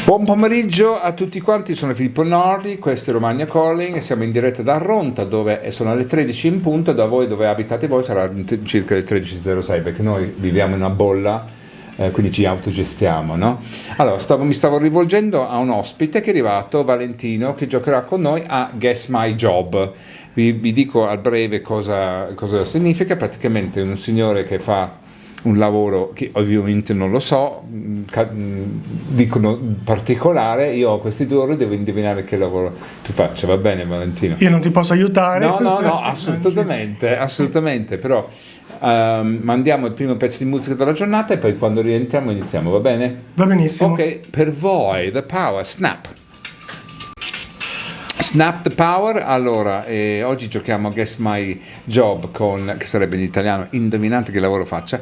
Buon pomeriggio a tutti quanti, sono Filippo Nordi, questo è Romagna Calling e siamo in diretta da Ronta dove sono le 13 in punto, da voi dove abitate voi sarà circa le 13.06 perché noi viviamo in una bolla, quindi ci autogestiamo, no? Allora, mi stavo rivolgendo a un ospite che è arrivato, Valentino, che giocherà con noi a Guess My Job. Vi dico a breve cosa significa, praticamente un signore che fa un lavoro che ovviamente non lo so, dicono particolare, io ho questi 2 ore e devo indovinare che lavoro tu faccia, va bene Valentino? Io non ti posso aiutare. No, assolutamente, però mandiamo il primo pezzo di musica della giornata e poi quando rientriamo iniziamo, va bene? Va benissimo. Ok, per voi, The Power, Snap the Power. Allora, oggi giochiamo a Guess My Job che sarebbe in italiano indovinate che lavoro faccia,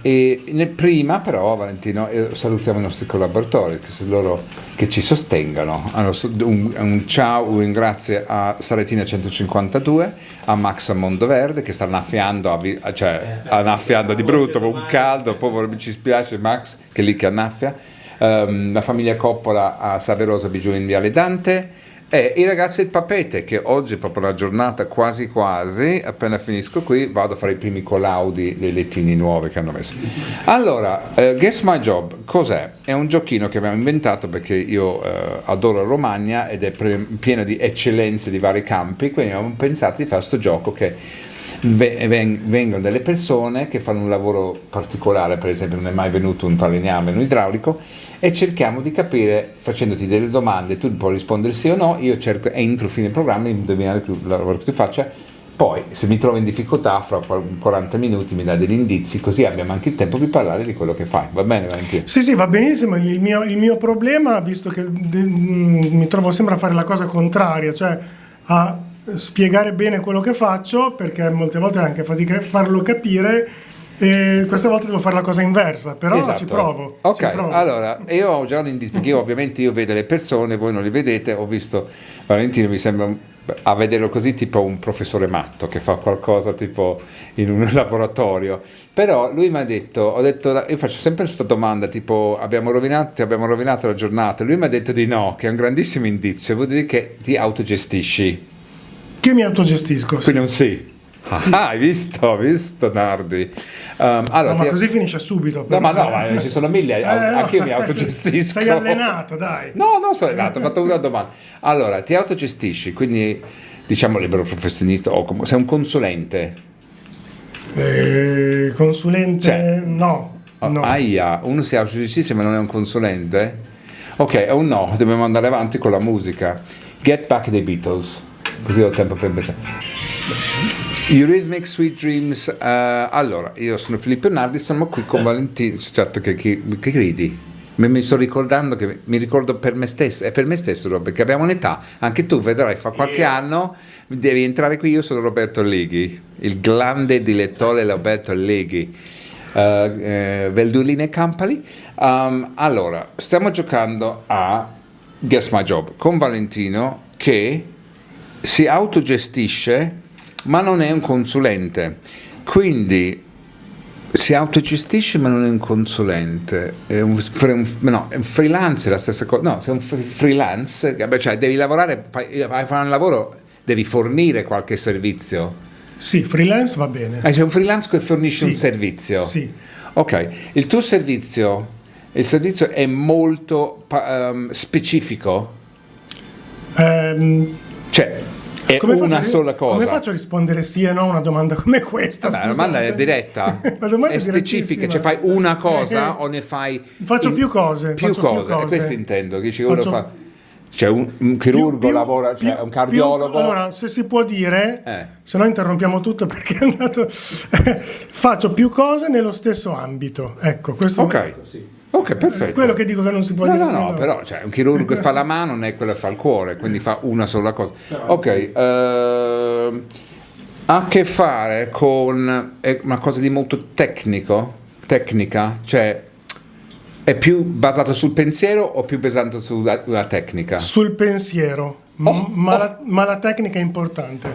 e prima però Valentino salutiamo i nostri collaboratori, che sono loro che ci sostengano. Allora, un ciao, un grazie a Saretina 152, a Max a Mondoverde che sta annaffiando, annaffiando di brutto, un caldo, povero, mi ci spiace Max che è lì che annaffia, la famiglia Coppola a Saverosa Bigiù in Viale Dante, e i ragazzi del Papete, che oggi è proprio la giornata quasi, appena finisco qui vado a fare i primi collaudi dei lettini nuovi che hanno messo. Allora, Guess My Job cos'è? È un giochino che abbiamo inventato perché io adoro Romagna ed è pieno di eccellenze di vari campi, quindi abbiamo pensato di fare questo gioco che vengono delle persone che fanno un lavoro particolare, per esempio non è mai venuto un falegname, un idraulico, e cerchiamo di capire facendoti delle domande, tu puoi rispondere sì o no, io cerco entro fine programma di indovinare il lavoro che tu faccia, poi se mi trovo in difficoltà fra 40 minuti mi dai degli indizi, così abbiamo anche il tempo di parlare di quello che fai, va bene Valentino? Sì, va benissimo. Il mio problema, visto che mi trovo sempre a fare la cosa contraria, cioè a spiegare bene quello che faccio, perché molte volte è anche fatica farlo capire, e questa volta devo fare la cosa inversa, però esatto. Ci provo. Allora, io ho già un indizio, perché ovviamente io vedo le persone, voi non li vedete, ho visto Valentino, mi sembra a vederlo così tipo un professore matto che fa qualcosa tipo in un laboratorio, però lui mi ha detto, io faccio sempre questa domanda tipo abbiamo rovinato la giornata, lui mi ha detto di no, che è un grandissimo indizio, vuol dire che ti autogestisci. Che mi autogestisco. Quindi un sì. Sì. Hai visto Nardi? Allora, ma così finisce subito. Ma ci sono mille, anche io mi autogestisco. Sei allenato, dai. No, non sono allenato, ho fatto una domanda. Allora, ti autogestisci, quindi diciamo libero professionista o sei un consulente? Consulente? No. Aia, uno si autogestisce ma non è un consulente? Ok, è un no, dobbiamo andare avanti con la musica. Get Back dei Beatles. Così ho tempo per pensare. Eurythmics Sweet Dreams. Allora, io sono Filippo Nardi, siamo qui con Valentino. Certo che ridi? Mi sto ricordando che mi ricordo per me stesso, è per me stesso perché abbiamo un'età, anche tu vedrai fra qualche anno devi entrare qui. Io sono Roberto Leghi, il grande dilettore Roberto Leghi, Velduline Campali. Allora, stiamo giocando a Guess My Job con Valentino che si autogestisce ma non è un consulente, quindi si autogestisce ma non è un consulente, è un freelance, è la stessa cosa, no, sei un freelance, cioè devi lavorare, fai un lavoro, devi fornire qualche servizio. Sì, freelance va bene. C'è un freelance che fornisce un servizio. Sì. Ok, il tuo servizio è molto specifico? Cioè è una sola cosa. Come faccio a rispondere sì e no a una domanda come questa? La domanda è diretta, la domanda è specifica, cioè fai una cosa o ne fai... Faccio più cose. Più cose, e questo intendo, che c'è un chirurgo, lavora, c'è un cardiologo. Allora, se si può dire, se no interrompiamo tutto perché è andato... faccio più cose nello stesso ambito, ecco, questo... Ok, perfetto. Quello che dico che non si può dire. No, però cioè, un chirurgo che fa la mano non è quello che fa il cuore, quindi fa una sola cosa. Ok, ha a che fare con una cosa di molto tecnica, cioè è più basato sul pensiero o più basato sulla tecnica? Sul pensiero, ma la tecnica è importante.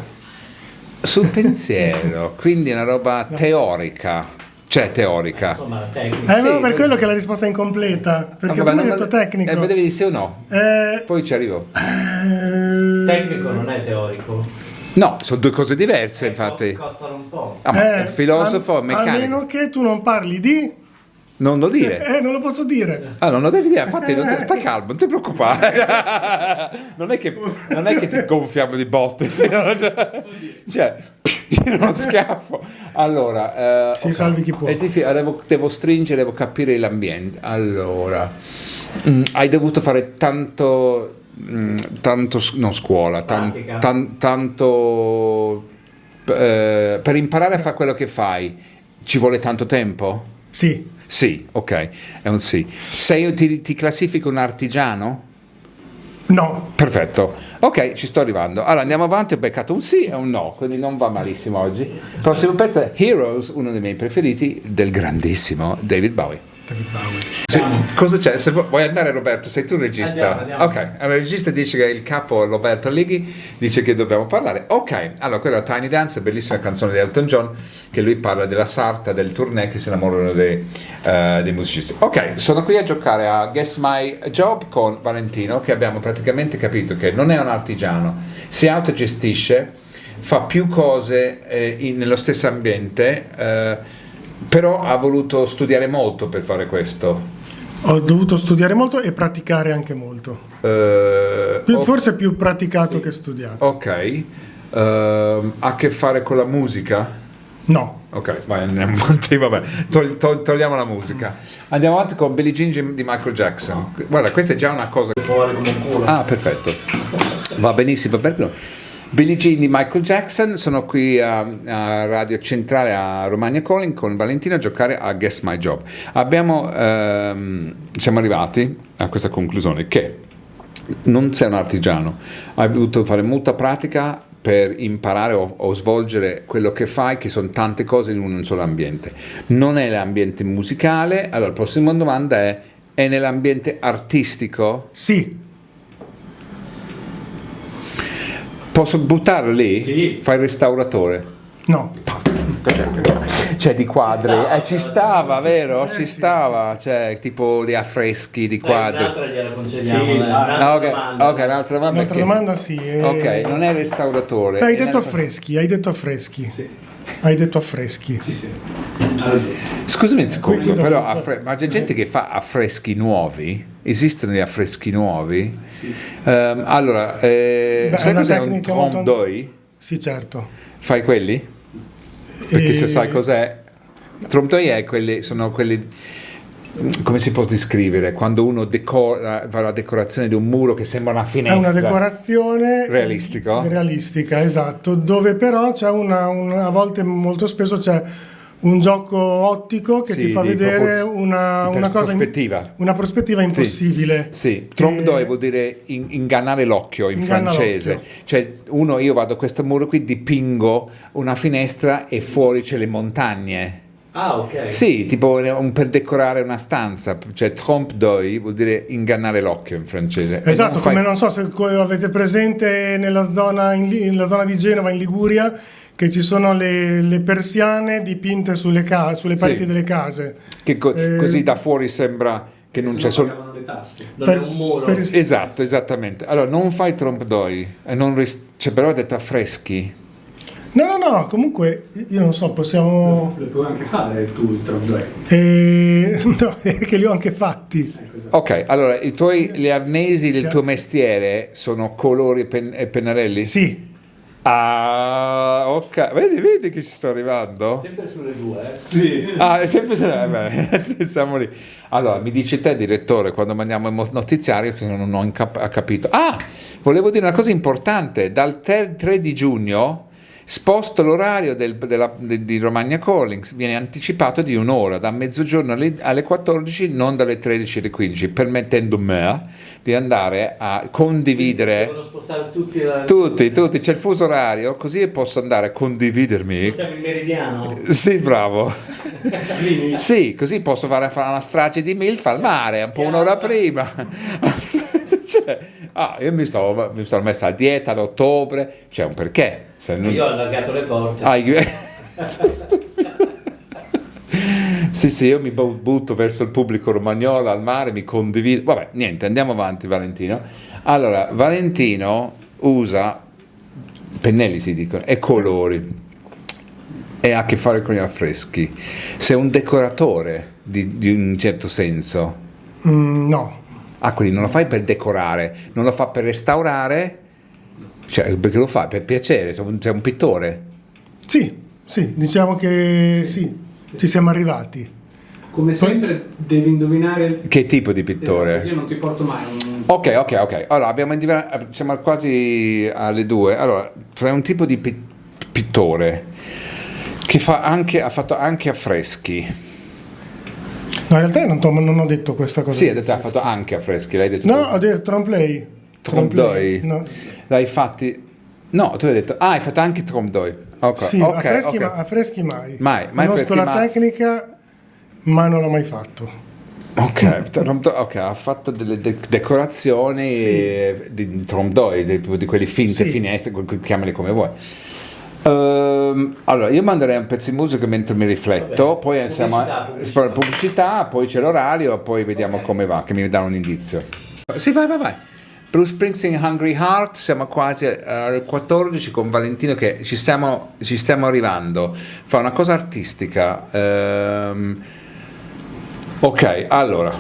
Sul pensiero, quindi è una roba teorica. cioè teorica. Insomma, la tecnica. No, Sì, per quello che la risposta è incompleta, perché tu mi hai detto tecnico. me devi dire sì o no, poi ci arrivo. Tecnico non è teorico. No, sono due cose diverse, infatti. Cozzano un po'. Ah, ma è filosofo, a meccanico. meno che tu non parli di... Non lo dire. non lo posso dire. Ah, non lo devi dire, infatti stai calmo, non ti preoccupare. non è che ti gonfiamo di botte, cioè in uno schiaffo. Allora, Si salvi chi può. E devo stringere, devo capire l'ambiente. Allora, hai dovuto fare tanto non scuola, Pratica. tanto per imparare a fare quello che fai, ci vuole tanto tempo? Sì. Sì, ok, è un sì. Ti classifico un artigiano? No. Perfetto, ok, ci sto arrivando. Allora andiamo avanti, ho beccato un sì e un no, quindi non va malissimo oggi. Il prossimo pezzo è Heroes, uno dei miei preferiti del grandissimo David Bowie. David Bowie. Sì, cosa c'è? Se vuoi andare, Roberto, sei tu il regista? Andiamo. Ok, allora il regista dice che il capo Roberto Lighi dice che dobbiamo parlare. Ok, allora quella è Tiny Dance, bellissima canzone di Elton John, che lui parla della sarta, del tournée che si innamorano dei musicisti. Ok, sono qui a giocare a Guess My Job con Valentino, che abbiamo praticamente capito che non è un artigiano, si autogestisce, fa più cose nello stesso ambiente, però ha voluto studiare molto per fare questo. Ho dovuto studiare molto e praticare anche molto. Forse più praticato che studiato. Ok, ha a che fare con la musica? No. Ok, vai, andiamo avanti, vabbè, togliamo la musica. Andiamo avanti con Billie Jean di Michael Jackson. Guarda, questa è già una cosa. Fuori come un culo. Ah, perfetto, va benissimo, perché Billie Jean di Michael Jackson. Sono qui a Radio Centrale a Romagna Calling con Valentino a giocare a Guess My Job. Siamo arrivati a questa conclusione che non sei un artigiano, hai dovuto fare molta pratica per imparare o svolgere quello che fai, che sono tante cose in un solo ambiente. Non è l'ambiente musicale. Allora, la prossima domanda è nell'ambiente artistico? Sì. Posso buttarlo lì? Sì. Fai il restauratore? No. Cioè di quadri, ci stava, vero? Ci stava, cioè tipo gli affreschi di quadri. Un'altra gliela concediamo. Sì, Ah, ok, domanda. ok, un'altra domanda. Un'altra domanda sì. Ok, non è il restauratore. Hai è detto nella- affreschi, hai detto affreschi. Hai detto affreschi. Scusami un secondo, Quindi però dovevo fare- ma c'è gente che fa affreschi nuovi? Esistono gli affreschi nuovi? Allora, è sai una cos'è un tecnica molto- trompe d'oeil? Sì, certo. Fai quelli? Perché se E- sai cos'è, trompe d'oeil sono quelli, come si può descrivere? Quando uno fa la decorazione di un muro che sembra una È finestra. una decorazione Realistico? realistica, esatto, dove però c'è a volte molto spesso c'è un gioco ottico che Sì, ti fa di vedere propor- una di cosa prospettiva. una prospettiva impossibile. Sì, trompe d'oeil vuol dire ingannare l'occhio in Inganna francese. l'occhio. Cioè, io vado a questo muro qui, dipingo una finestra e fuori c'è le montagne. Ah, ok. Sì, tipo per decorare una stanza, cioè trompe d'oeil vuol dire ingannare l'occhio in francese. E Esatto, non fai- come non so se avete presente nella zona, nella zona di Genova, in Liguria, che ci sono le persiane dipinte sulle pareti Sì. delle case. che così da fuori sembra che non c'è solo. Pagavano le tasse. Non Per- è un muro. per- Esatto, esattamente. Allora, non fai trompe d'oeil, e non cioè, però ho detto affreschi. No, comunque io non so, possiamo... Lo puoi anche fare tu il trompe d'oeil. no, che li ho anche fatti. Ok, allora gli arnesi del Sì. tuo mestiere sono colori e pennarelli? Sì, Ah, ok. Vedi che ci sto arrivando? Sempre sulle due, eh. Sì. Ah, è sempre siamo lì. Allora, mi dici te, direttore, quando mandiamo il notiziario che non ho capito. Ah, volevo dire una cosa importante. Dal 3 di giugno sposto l'orario di Romagna Callings, viene anticipato di un'ora, da mezzogiorno alle 14, non dalle 13 alle 15, permettendo me di andare a condividere. Devono spostare tutti Tutti, c'è il fuso orario, così posso andare a condividermi. Stiamo in meridiano. Sì, bravo. Sì, così posso fare una strage di MILF al mare, un po' un'ora prima. Cioè, io mi sono messa a dieta ad ottobre, c'è un perché. Se non... Io ho allargato le porte. Ah, Sì, io mi butto verso il pubblico romagnolo, al mare, mi condivido. Vabbè, niente, andiamo avanti, Valentino. Allora, Valentino usa pennelli, si dicono, e colori. E ha a che fare con gli affreschi. Sei un decoratore di un certo senso. No. Ah, quindi non lo fai per decorare, non lo fa per restaurare, cioè perché lo fa per piacere, sei un pittore. Sì, diciamo che sì, ci siamo arrivati. Come sempre devi indovinare... Che tipo di pittore? Io non ti porto mai un... Ok. Allora, siamo quasi alle 2. Allora, fra un tipo di pittore che ha fatto anche affreschi. No, in realtà io non ho detto questa cosa. Sì, ha fatto anche affreschi, l'hai detto No, tu. ho detto trompe-l'œil. Trompe-l'œil. No. L'hai fatti... No, tu hai detto... Ah, hai fatto anche trompe-l'œil. Sì, affreschi mai. Mai Conosco affreschi, la mai. tecnica, ma non l'ho mai fatto. Ok, ha fatto delle decorazioni di trompe-l'œil, di quelli finte, Sì. finestre, chiamali come vuoi. Allora, io manderei un pezzo di musica mentre mi rifletto, Vabbè, poi iniziamo a pubblicità, poi c'è l'orario, poi vediamo come va, che mi dà un indizio. Sì, vai. Bruce Springsteen, Hungry Heart, siamo quasi al 14 con Valentino che ci stiamo arrivando. Fa una cosa artistica. Ok, allora,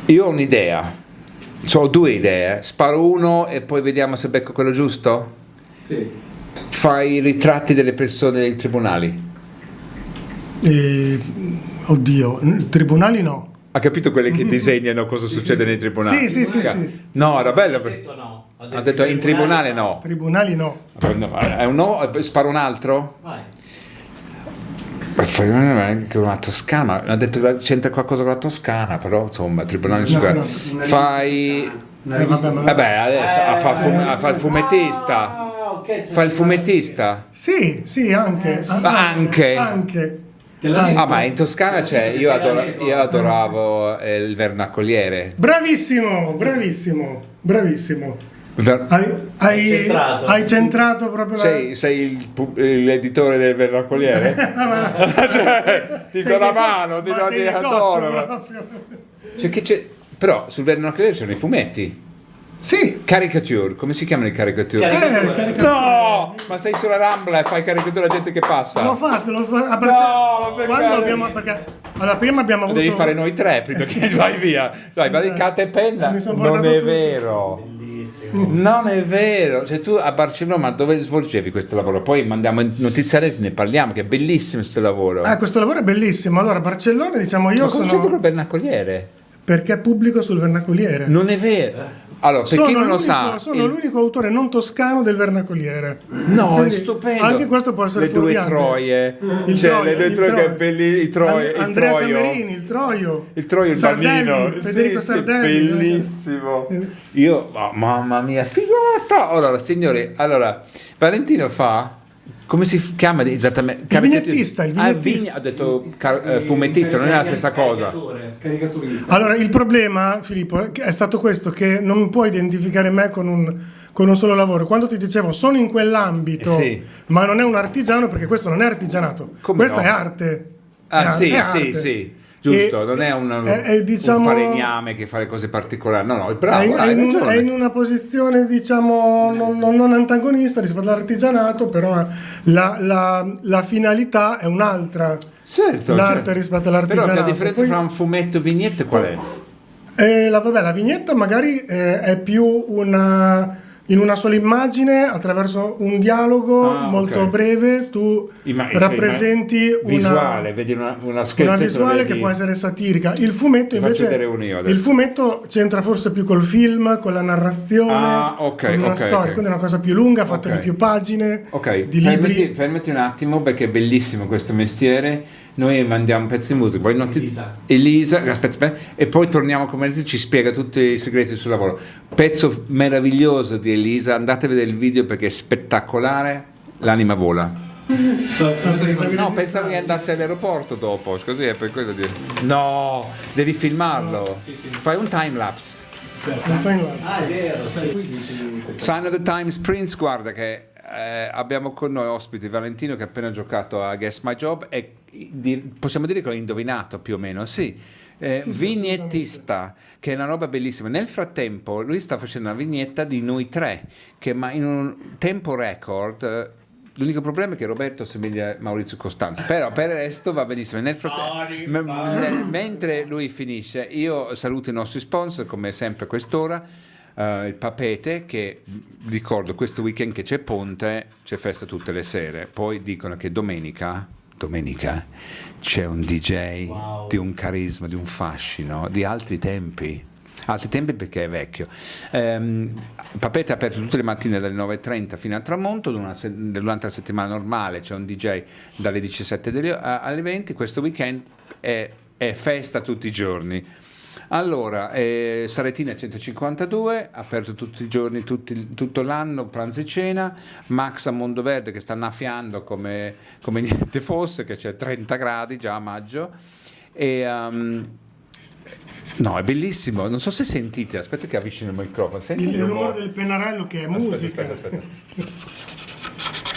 io ho un'idea, ho 2 idee, sparo uno e poi vediamo se becco quello giusto? Sì. Fai i ritratti delle persone nei tribunali. Oddio, tribunali no. Ha capito quelli che disegnano cosa succede nei tribunali? Sì. No, era bello. Ha detto no. Ha detto in tribunale no. Tribunali no. È un no, sparo un altro? Vai. Fai una Toscana, ha detto c'entra qualcosa con la Toscana, però insomma, tribunale No. Fai... Vabbè, ma Vabbè, adesso fa il fumettista. Ah, ok, Fa il fumettista. Sì, anche. Anche. Te l'ho detto. Ah, ma in Toscana c'è, io adoravo il vernacoliere. Bravissimo. Hai centrato proprio Sei l'editore del vernacoliere? Cioè, ti do la mano, ti do sei la di coccio adoro. proprio. Però sul vernacoliere ci sono i fumetti. Sì. Caricature, come si chiamano i caricature? Caricature. No! Ma sei sulla Rambla e fai caricatura alla gente che passa. L'ho fatto. No, Quando abbiamo, perché allora prima abbiamo Lo avuto. devi fare noi 3 prima che vai via. Dai, vai di carta e penna. Mi sono Non portato è tutto. vero. Bellissimo. Non è vero. Cioè tu a Barcellona dove svolgevi questo lavoro? Poi mandiamo in notiziario e ne parliamo, che è bellissimo questo lavoro. Questo lavoro è bellissimo. Allora, a Barcellona, diciamo, io Ma cosa c'è sono. col vernacoliere? Perché pubblico sul vernacoliere. Non è vero. Allora, per chi non lo sa, sono l'unico autore non toscano del vernacoliere. No, Quindi, è stupendo. Anche questo può essere le 2 fuorviante. troie. Il Cioè, Troio, le 2 il troie che Troio. è bellissimo. Il troio. Andrea il troio. Camerini, il Troio. Il troio, il Sardelli, bambino. Federico Sardelli. Bellissimo. Io, mamma mia, figata. Allora, signori, Valentino fa... Come si chiama esattamente? Il vignettista. Ha detto fumettista, non è la stessa cosa. Caricaturista. Allora, il problema, Filippo, è stato questo, che non puoi identificare me con un solo lavoro. Quando ti dicevo sono in quell'ambito, Sì. ma non è un artigiano, perché questo non è artigianato, Come questa no? è arte. Ah, È sì, arte. sì. Giusto, E- non è è, diciamo, un falegname che fa le cose particolari. No, è bravo, è hai in ragione. una posizione, diciamo, non antagonista rispetto all'artigianato, però la finalità è un'altra. Certo, L'arte rispetto all'artigianato. Però che differenza Poi- fra un fumetto e vignette qual è? La vignetta magari è più in una sola immagine, attraverso un dialogo molto ok. breve, tu rappresenti visuale, vedi una una scherzetta, visuale vedi- che può essere satirica. Il fumetto Ti faccio vedere invece, uno io adesso. il fumetto c'entra forse più col film, con la narrazione, Ah, ok, con una ok, storia, ok. quindi è una cosa più lunga, fatta Ok. di più pagine, Ok, di libri. fermati un attimo perché è bellissimo questo mestiere. Noi mandiamo un pezzo di musica, poi Elisa, aspetta, e poi torniamo come Elisa, ci spiega tutti i segreti sul lavoro. Pezzo meraviglioso di Elisa, andate a vedere il video perché è spettacolare, l'anima vola. No, pensavo che andassi all'aeroporto dopo, così è per quello di... No, devi filmarlo. Fai un time lapse. Un time lapse. Ah, è vero, sì. Sign of the Times Prince, guarda che abbiamo con noi ospite Valentino che ha appena giocato a Guess My Job e possiamo dire che l'ho indovinato più o meno, sì. Sì, Vignettista, che è una roba bellissima. Nel frattempo lui sta facendo una vignetta di noi tre, che ma in un tempo record. L'unico problema è che Roberto somiglia a Maurizio Costanzo, però per il resto va benissimo. Mentre lui finisce, io saluto i nostri sponsor, come sempre a quest'ora, il Papete, che ricordo questo weekend che c'è Ponte, c'è festa tutte le sere, poi dicono che domenica c'è un DJ di un carisma, di un fascino, di altri tempi perché è vecchio. Papete è aperto tutte le mattine dalle 9:30 fino al tramonto, durante la settimana normale c'è un DJ dalle 17 alle 20, questo weekend è festa tutti i giorni. Allora, Saretina 152, aperto tutti i giorni, tutto l'anno, pranzo e cena. Max a Mondoverde che sta annaffiando come niente fosse, che c'è 30 gradi già a maggio. No, è bellissimo, non so se sentite, aspetta che avvicino il microfono. Senti Il rumore del pennarello che è musica. Aspetta.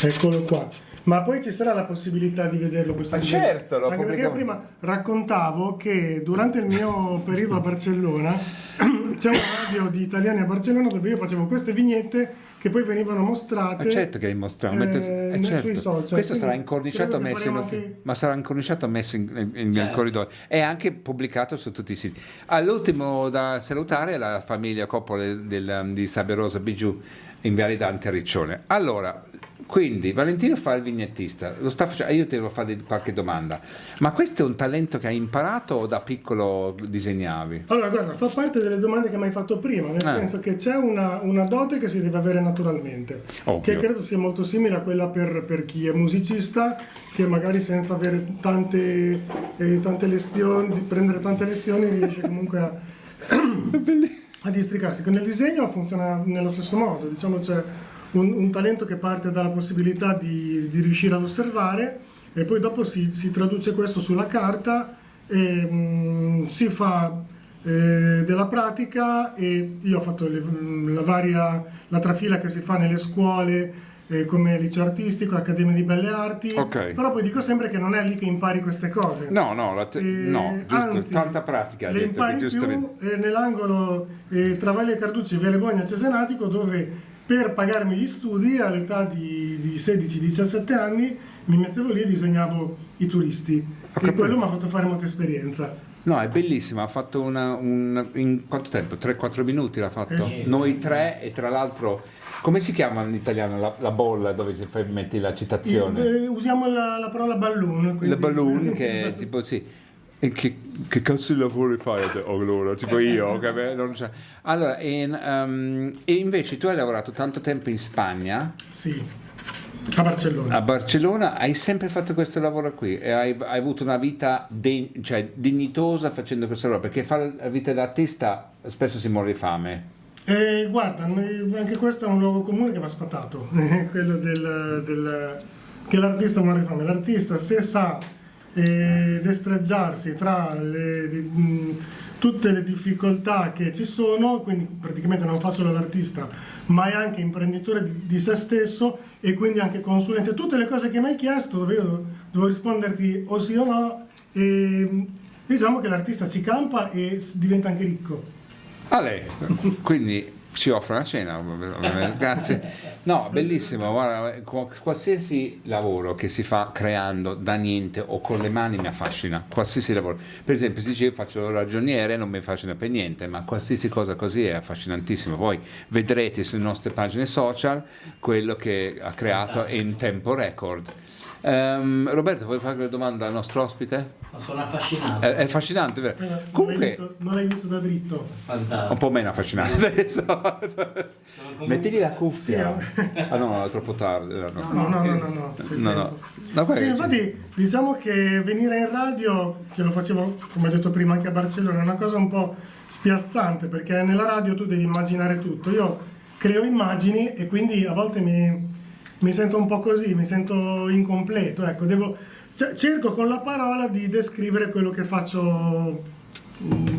Eccolo qua. Ma poi ci sarà la possibilità di vederlo questo video? Certo, lo anche perché io prima raccontavo che durante il mio periodo a Barcellona c'è una radio di italiani a Barcellona dove io facevo queste vignette che poi venivano mostrate. Certo che li mostriamo, certo. sui social. Questo sarà Quindi incorniciato credo che messo faremo ma sarà incorniciato messo nel corridoio e anche pubblicato su tutti i siti. All'ultimo da salutare è la famiglia Coppola di Saberosa Bijou in Viale Dante a Riccione. Allora, quindi Valentino fa il vignettista, lo sta facendo, io ti devo fare qualche domanda, ma questo è un talento che hai imparato o da piccolo disegnavi? Allora, guarda, fa parte delle domande che mi hai fatto prima, nel senso che c'è una dote che si deve avere naturalmente, Ovvio. che credo sia molto simile a quella per chi è musicista, che magari senza avere tante lezioni, prendere tante lezioni, riesce comunque a districarsi. Con il disegno funziona nello stesso modo, diciamo c'è un talento che parte dalla possibilità di riuscire ad osservare e poi dopo si traduce questo sulla carta e si fa della pratica, e io ho fatto la trafila che si fa nelle scuole come liceo artistico, accademia di belle arti, però poi dico sempre che non è lì che impari queste cose. No, giusto, Anzi, tanta pratica. Le impari più nell'angolo tra Valle Carducci e Viale Bogna Cesenatico, dove per pagarmi gli studi all'età di 16-17 anni mi mettevo lì e disegnavo i turisti, e quello mi ha fatto fare molta esperienza. No, è bellissima, ha fatto in quanto tempo? 3-4 minuti l'ha fatto? Sì. Noi tre, e tra l'altro, come si chiama in italiano la bolla dove metti la citazione? Usiamo la parola balloon. La balloon, che è tipo sì. E che cazzo di lavoro fai allora? Tipo io, che non c'è. Allora, e invece tu hai lavorato tanto tempo in Spagna? Sì, a Barcellona. A Barcellona hai sempre fatto questo lavoro qui e hai avuto una vita dignitosa facendo questo lavoro, perché fare la vita d'artista spesso si muore di fame. Guarda, anche questo è un luogo comune che va sfatato, quello che l'artista muore di fame. L'artista, se sa destreggiarsi tra tutte le difficoltà che ci sono, quindi praticamente non fa solo l'artista ma è anche imprenditore di se stesso e quindi anche consulente, tutte le cose che mi hai chiesto dove io devo risponderti o sì o no, e diciamo che l'artista ci campa e diventa anche ricco. Quindi ci offre una cena, grazie. No, bellissimo, guarda, qualsiasi lavoro che si fa creando da niente o con le mani mi affascina, qualsiasi lavoro. Per esempio, si dice io faccio il ragioniere, non mi affascina per niente, ma qualsiasi cosa così è affascinantissimo. Poi vedrete sulle nostre pagine social quello che ha creato in tempo record. Roberto, vuoi fare una domanda al nostro ospite? Sono affascinato. È affascinante, vero? Comunque non l'hai visto da dritto. Un po' meno affascinante adesso. Mettili la cuffia. Ah no, è troppo tardi. No. Sì, infatti diciamo che venire in radio, che lo facevo come ho detto prima anche a Barcellona, è una cosa un po' spiazzante, perché nella radio tu devi immaginare tutto. Io creo immagini e quindi a volte mi sento un po' così, mi sento incompleto, ecco, cerco con la parola di descrivere quello che faccio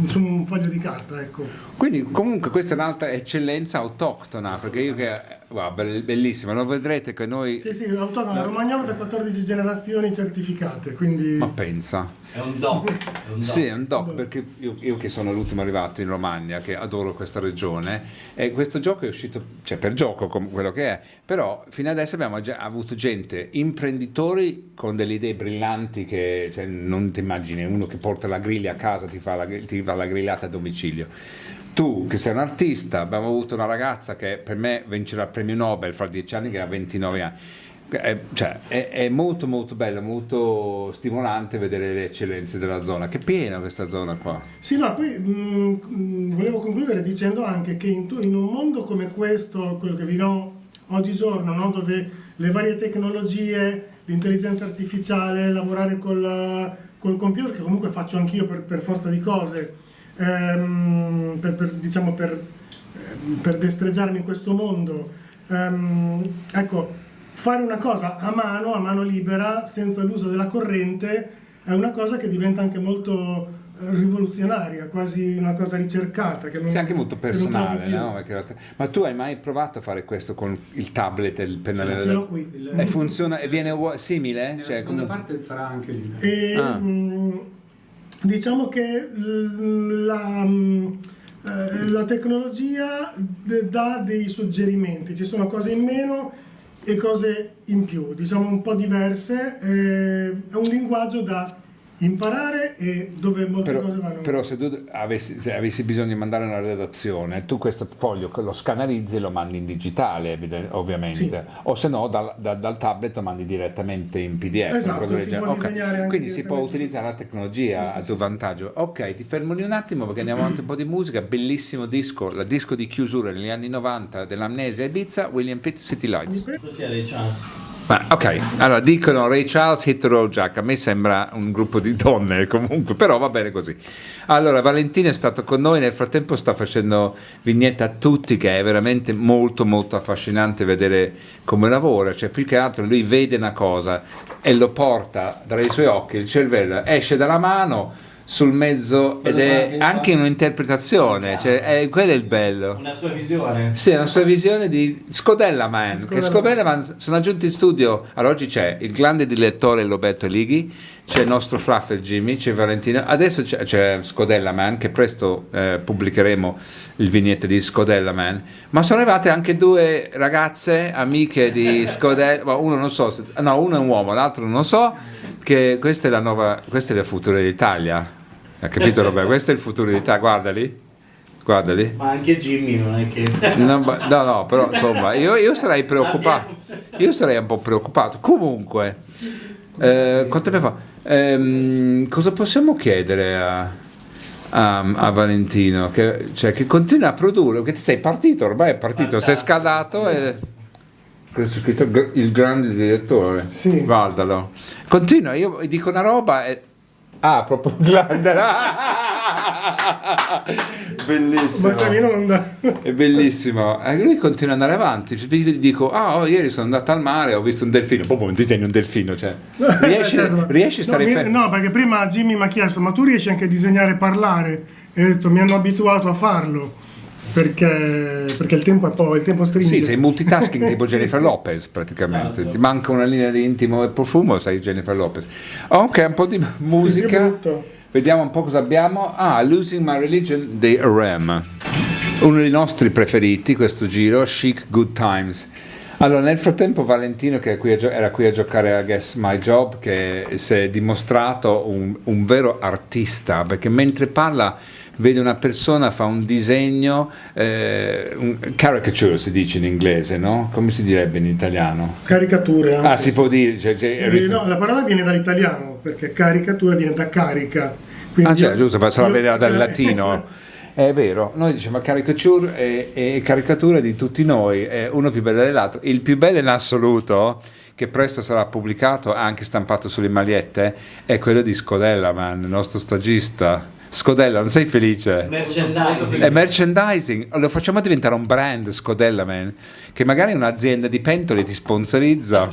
su un foglio di carta, ecco. Quindi comunque questa è un'altra eccellenza autoctona, perché io che wow, bellissima, lo vedrete che noi... Sì, sì, autoctona romagnolo da 14 generazioni certificate, quindi... Ma pensa. È un doc. Sì, è un doc, perché io che sono l'ultimo arrivato in Romagna, che adoro questa regione, e questo gioco è uscito, cioè per gioco come quello che è, però fino adesso abbiamo già avuto gente, imprenditori con delle idee brillanti che cioè, non ti immagini, uno che porta la griglia a casa, ti fa la grigliata a domicilio. Tu che sei un artista, abbiamo avuto una ragazza che per me vincerà il premio Nobel fra 10 anni, che ha 29 anni. È molto molto bello, molto stimolante vedere le eccellenze della zona, che è piena questa zona qua. Sì, no, poi volevo concludere dicendo anche che in un mondo come questo, quello che viviamo oggigiorno, no? Dove le varie tecnologie, l'intelligenza artificiale, lavorare col computer, che comunque faccio anch'io per forza di cose, diciamo per destreggiarmi in questo mondo, ecco, fare una cosa a mano libera, senza l'uso della corrente, è una cosa che diventa anche molto rivoluzionaria, quasi una cosa ricercata. Che non, Sì, anche molto che non trovi personale, più. no? Ma tu hai mai provato a fare questo con il tablet e il pennarello? Ce l'ho qui. E funziona e viene simile? Nella Cioè, seconda comunque... parte farà anche lì. E, Ah. diciamo che la tecnologia dà dei suggerimenti, ci sono cose in meno e cose in più, diciamo un po' diverse, è un linguaggio da imparare e dove molte cose vanno. Però se tu avessi bisogno di mandare una redazione, tu questo foglio lo scanalizzi e lo mandi in digitale, ovviamente, Sì. o se no dal tablet lo mandi direttamente in PDF. Esatto, una cosa del si genere. può Ok. disegnare anche Quindi si può direttamente. utilizzare la tecnologia Sì, a sì, tuo vantaggio. Ok, ti fermo lì un attimo perché andiamo avanti un po' di musica, bellissimo disco, il disco di chiusura negli anni 90 dell'Amnesia a Ibiza, William Pitt, City Lights. Così ha dei chance. Ok, allora dicono Ray Charles, Hit the Road Jack, a me sembra un gruppo di donne comunque, però va bene così. Allora Valentino è stato con noi, nel frattempo sta facendo vignette a tutti, che è veramente molto molto affascinante vedere come lavora, cioè più che altro lui vede una cosa e lo porta tra i suoi occhi, il cervello esce dalla mano sul mezzo ed è anche un'interpretazione, cioè quello è il bello. Una sua visione. Sì, è una sua visione di Scodella Man, che Scodella Man sono aggiunti in studio, allora oggi c'è il grande direttore Roberto Lighi, c'è il nostro Fluffer Jimmy, c'è Valentino, adesso c'è Scodella Man, che presto pubblicheremo il vignette di Scodella Man, ma sono arrivate anche due ragazze, amiche di Scodella, uno non so, no, uno è un uomo, l'altro non so, che questa è la nuova, questo è il futuro dell'Italia, hai capito Roberto? Questo è il futuro d'Italia, guarda lì. Ma anche Jimmy non è che... No, però insomma, io sarei preoccupato, io sarei un po' preoccupato. Comunque, quanto tempo fa? Cosa possiamo chiedere a Valentino? Che continua a produrre, che ti sei partito, ormai è partito, sei scaldato e... Questo è scritto il grande direttore, Sì. guardalo. Continua, io dico una roba e... Ah, proprio grande. Bellissimo. Ma sei in onda. È bellissimo. Lui continua ad andare avanti. Dico, ieri sono andato al mare, ho visto un delfino. Proprio un disegno un delfino. Cioè. Riesci a stare fermo? No, perché prima Jimmy mi ha chiesto, ma tu riesci anche a disegnare e parlare? E ho detto, mi hanno abituato a farlo. Perché il tempo stringe. Sì, sei multitasking tipo Jennifer Lopez praticamente. Esatto. Ti manca una linea di intimo e profumo, sei Jennifer Lopez. Ok, un po' di Che musica. brutto. Vediamo un po' cosa abbiamo. Losing My Religion dei R.E.M. Uno dei nostri preferiti questo giro, Chic Good Times. Allora, nel frattempo Valentino, che era qui a giocare a Guess My Job, che si è dimostrato un vero artista, perché mentre parla vede una persona, fa un disegno, un caricature si dice in inglese, no? Come si direbbe in italiano? Caricature anche. Si può dire... No, la parola viene dall'italiano, perché caricatura viene da carica. Quindi giusto, sarà vedere dal latino. È vero, noi diciamo caricature è caricatura di tutti noi, è uno più bello dell'altro. Il più bello in assoluto, che presto sarà pubblicato, anche stampato sulle magliette, è quello di Scodella Man, il nostro stagista. Scodella, non sei felice? Merchandising. È merchandising, lo facciamo diventare un brand Scodella Man, che magari un'azienda di pentole ti sponsorizza.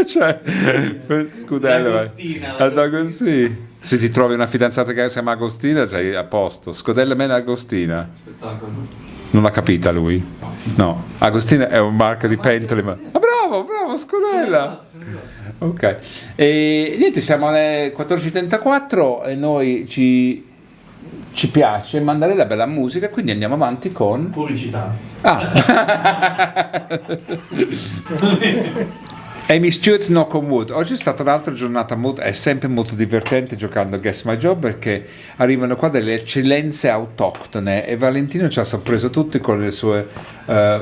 Cioè, Scodella Man. Sì. Se ti trovi una fidanzata che si chiama Agostina, sei a posto. Scodella Man Agostina. Spettacolo. Non l'ha capita lui? No. Agostino è un marco di pentole, ma... Ah, bravo, scudella! Ok. E niente, siamo alle 14.34 e noi ci piace mandare la bella musica, quindi andiamo avanti con... Pubblicità. Amy Stewart, Knock on Wood. Oggi è stata un'altra giornata è sempre molto divertente giocando a Guess My Job, perché arrivano qua delle eccellenze autoctone e Valentino ci ha sorpreso tutti con le sue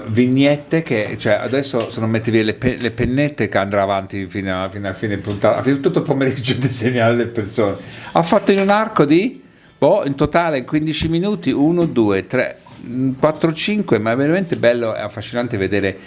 vignette che, cioè, adesso se non metti via le pennette che andrà avanti fino a fine puntata, ha fatto tutto il pomeriggio a disegnare le persone. Ha fatto in un arco di in totale in 15 minuti 1, 2, 3, 4, 5, ma è veramente bello e affascinante vedere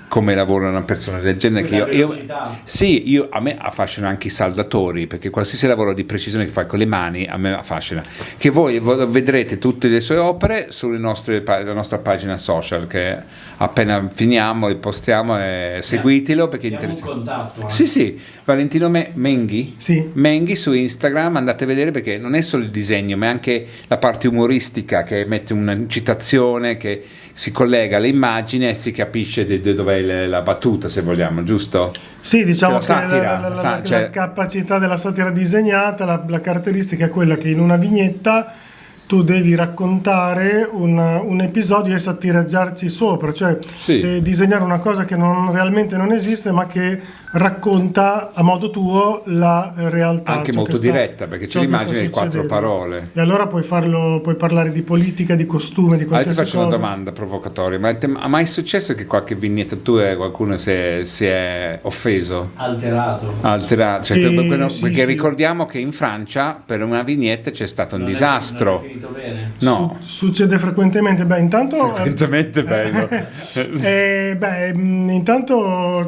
come lavora una persona del genere. Che a me affascinano anche i saldatori, perché qualsiasi lavoro di precisione che fai con le mani a me affascina. Che voi vedrete tutte le sue opere sulla nostra pagina social, che appena finiamo e postiamo, seguitelo perché è interessante. Un contatto, Sì, Valentino Menghi? Sì. Menghi su Instagram, andate a vedere, perché non è solo il disegno ma è anche la parte umoristica, che mette una citazione che si collega alle immagini e si capisce dov'è la battuta, se vogliamo, giusto? Sì, diciamo Cioè, che satira, la capacità della satira disegnata, la caratteristica è quella che in una vignetta tu devi raccontare un episodio e satireggiarci sopra, cioè disegnare una cosa che realmente non esiste, ma che racconta a modo tuo la realtà. Anche molto diretta, perché c'è l'immagine di 4 parole. E allora puoi parlare di politica, di costume, di qualsiasi cosa. Ti faccio cosa. una domanda provocatoria, ma è mai successo che qualche vignetta qualcuno si è offeso? Alterato, cioè, perché sì. Ricordiamo che in Francia per una vignetta c'è stato un disastro. Non è finito bene. No. Succede frequentemente. Intanto Frequentemente bello. Intanto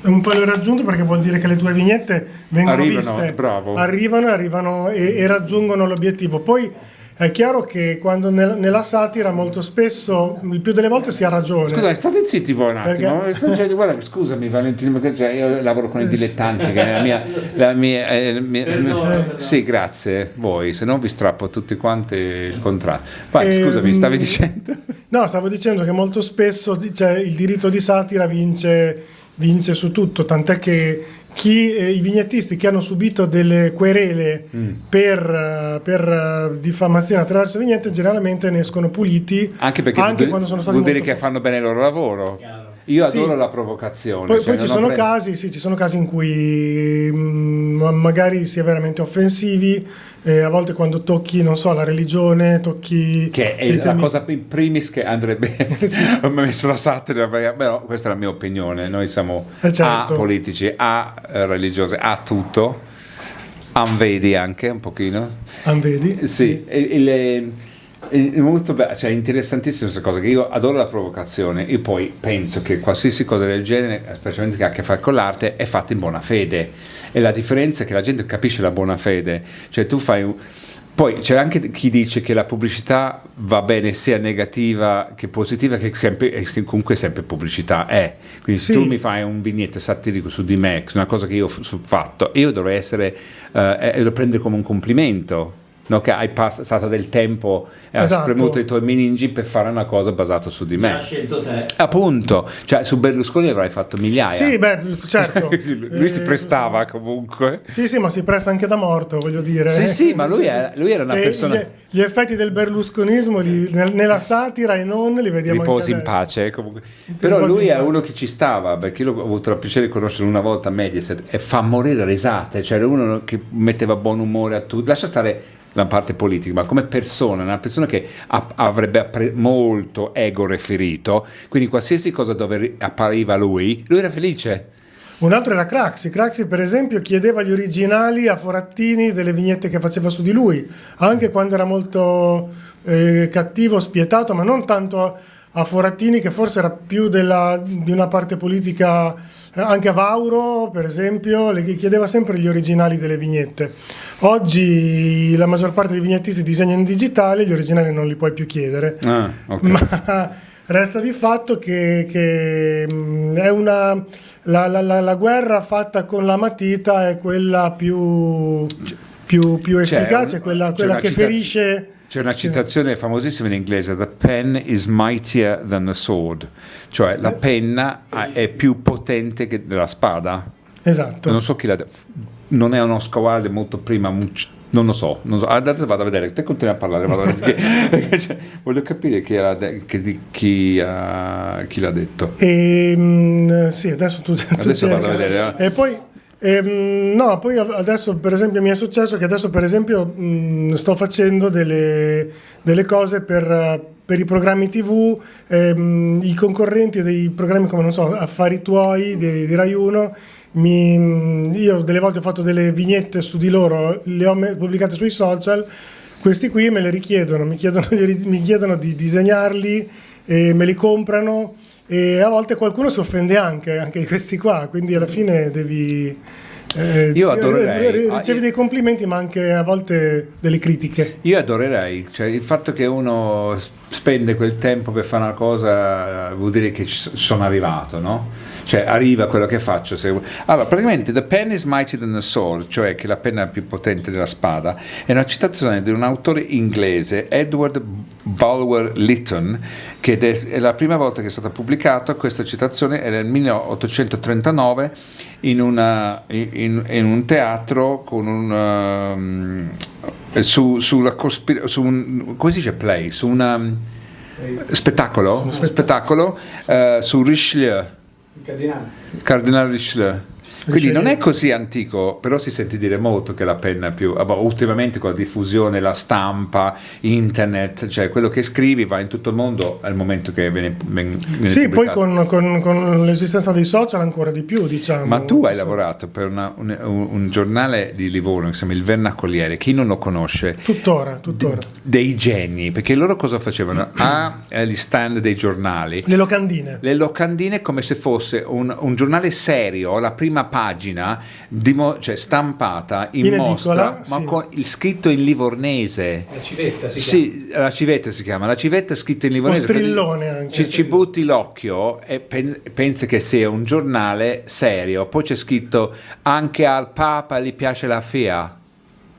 è un po' raggiunto, perché vuol dire che le tue vignette vengono viste, bravo. arrivano e raggiungono l'obiettivo. Poi è chiaro che quando nella satira molto spesso, il più delle volte, si ha ragione. Scusa, state zitti voi un attimo. Perché... Guarda, scusami Valentino, perché io lavoro con i dilettanti, che è la mia sì, grazie, voi, se no vi strappo tutti quanti il contratto. Vai, scusami, stavi dicendo? No, stavo dicendo che molto spesso il diritto di satira vince su tutto, tant'è che i vignettisti che hanno subito delle querele per diffamazione attraverso vignette generalmente ne escono puliti, anche perché quando sono stati vuol dire che fanno bene il loro lavoro. Chiaro. Io adoro la provocazione. Poi ci sono casi in cui magari si è veramente offensivi, a volte quando tocchi, non so, la religione, che è la cosa in primis che andrebbe ho messo la satira, però questa è la mia opinione. Noi siamo A politici, A religiosi, A tutto, Anvedi anche un pochino. Anvedi? Sì. È molto bello, cioè interessantissima questa cosa, che io adoro la provocazione. Io poi penso che qualsiasi cosa del genere, specialmente che ha a che fare con l'arte, è fatta in buona fede, e la differenza è che la gente capisce la buona fede, cioè tu fai poi c'è anche chi dice che la pubblicità va bene sia negativa che positiva, che comunque sempre pubblicità è. Quindi se tu mi fai un vignetto satirico su di me, una cosa che io ho fatto, io dovrei lo prendere come un complimento. No, che hai passato del tempo e hai spremuto i tuoi meningi per fare una cosa basata su di me. Hai scelto te. Appunto, cioè su Berlusconi avrai fatto migliaia. Sì, certo. Lui si prestava comunque. Sì, ma si presta anche da morto, voglio dire. Sì, ma lui era una persona... Gli effetti del berlusconismo nella satira e non li vediamo riposi anche in pace comunque. Però lui è uno che ci stava, perché io ho avuto il piacere di conoscere una volta a Mediaset e fa morire risate, cioè era uno che metteva buon umore a tutti, lascia stare la parte politica, ma come persona, una persona che avrebbe molto ego referito, quindi qualsiasi cosa dove appariva lui era felice. Un altro era Craxi, per esempio chiedeva gli originali a Forattini delle vignette che faceva su di lui, anche quando era molto cattivo, spietato, ma non tanto a Forattini, che forse era più di una parte politica, anche a Vauro per esempio, le chiedeva sempre gli originali delle vignette. Oggi la maggior parte dei vignettisti disegna in digitale, gli originali non li puoi più chiedere, okay. Ma resta di fatto che è la guerra fatta con la matita è quella più efficace, quella che ferisce C'è una citazione famosissima in inglese: "The pen is mightier than the sword", cioè la penna è più potente della spada. Esatto. Non so chi l'ha detto, non è uno Wilde molto prima, non lo so. Adesso vado a vedere, te continui a parlare, vado a vedere, cioè, voglio capire chi l'ha detto. Sì, adesso tu Adesso vado a cerca. vedere. E poi no, poi adesso per esempio mi è successo che adesso per esempio sto facendo delle cose per i programmi TV, i concorrenti dei programmi come, non so, Affari Tuoi di Rai 1. Io delle volte ho fatto delle vignette su di loro, le ho pubblicate sui social. Questi qui me le richiedono, mi chiedono di disegnarli e me li comprano, e a volte qualcuno si offende anche di questi qua, quindi alla fine devi Io adorerei. ricevi dei complimenti ma anche a volte delle critiche. Io adorerei, cioè il fatto che uno spende quel tempo per fare una cosa vuol dire che ci sono arrivato, no? Cioè arriva quello che faccio. Allora, praticamente "The pen is mightier than the sword", cioè che la penna è più potente della spada, è una citazione di un autore inglese, Edward Bulwer Lytton, che è la prima volta che è stata pubblicata questa citazione, è nel 1839 in un teatro con come si dice play? Su un spettacolo su Richelieu, Il Cardinale Richelieu. Quindi non è così antico, però si sente dire molto che la penna è più. Ultimamente con la diffusione, la stampa, internet, cioè quello che scrivi va in tutto il mondo al momento che viene Sì, poi pubblicato. con l'esistenza dei social ancora di più, diciamo. Ma tu hai lavorato per un giornale di Livorno che si chiama Il Vernacoliere, chi non lo conosce? Tuttora. Dei geni, perché loro cosa facevano? Gli stand dei giornali. Le locandine. Le locandine, come se fosse un giornale serio, la prima pagina cioè stampata in mostra, edicola, ma sì. con il scritto in livornese. La civetta si chiama. Sì, la civetta si chiama, la civetta scritta in livornese. O strillone anche. Ci butti l'occhio e pensi che sia un giornale serio, poi c'è scritto "anche al Papa gli piace la FIA".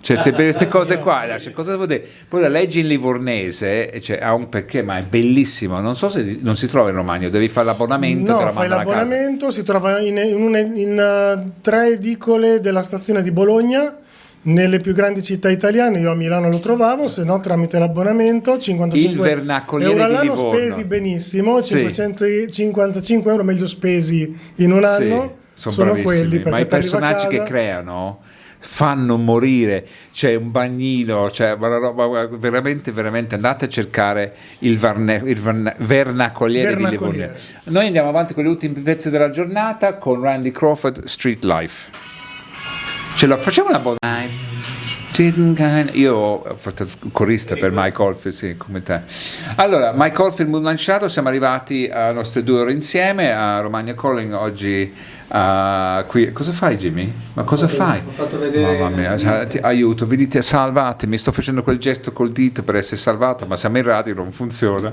Cioè, queste cose qua, cioè, cosa vuol dire? Poi la leggi in livornese, cioè, ha un perché, ma è bellissimo. Non so se non si trova in Romagna, devi fare l'abbonamento. te No, la fai mandano a casa. l'abbonamento, si trova in 3 edicole della stazione di Bologna, nelle più grandi città italiane. Io a Milano lo trovavo, se no tramite l'abbonamento, 55 Il Vernacoliere euro di all'anno, Livorno. spesi benissimo, Sì. 555 euro meglio spesi in un anno, Sì, sono bravissimi. quelli, perché Ma i ti arriva a personaggi che casa. creano fanno morire. C'è un bagnino, cioè una roba veramente, veramente. Andate a cercare il Vernacoliere di Livorno. Noi andiamo avanti con gli ultimi pezzi della giornata con Randy Crawford, Street Life. Facciamo una buona. Io ho fatto corista per Mike Oldfield, sì, come te. Allora, Mike Oldfield, Moon Lanciato, siamo arrivati alle nostre 2 ore insieme a Romagna Calling oggi. Qui. Cosa fai, Jimmy? Ma cosa fai? Ho fatto vedere. Mamma mia, aiuto, venite, salvatemi, sto facendo quel gesto col dito per essere salvato, ma siamo in radio, non funziona.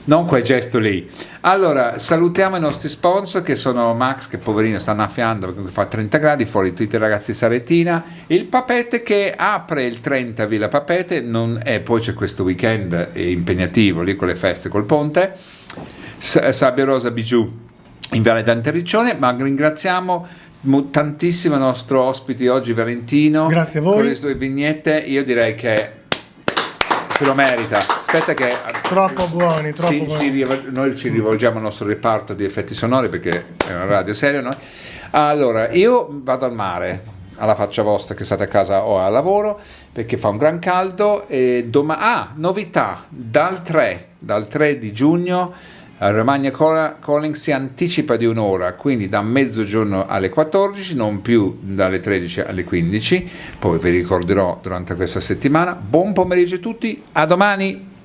Non quel gesto lì. Allora, salutiamo i nostri sponsor che sono Max, che poverino sta annaffiando perché fa 30 gradi, fuori tutti i ragazzi di Sarettina, il Papete che apre il 30 Villa Papete, poi c'è questo weekend impegnativo lì con le feste col ponte, Sabbia Rosa Bijou in Viale d'Anterriccione, ma ringraziamo tantissimo il nostro ospite oggi, Valentino. Grazie a voi. Con le sue vignette, io direi che se lo merita. Aspetta che Troppo buoni, troppo buoni. noi ci rivolgiamo al nostro reparto di effetti sonori perché è una radio seria, no? Allora, io vado al mare, alla faccia vostra che state a casa o al lavoro, perché fa un gran caldo e novità, dal 3 di giugno Romagna Calling si anticipa di un'ora, quindi da mezzogiorno alle 14, non più dalle 13 alle 15, poi vi ricorderò durante questa settimana. Buon pomeriggio a tutti, a domani!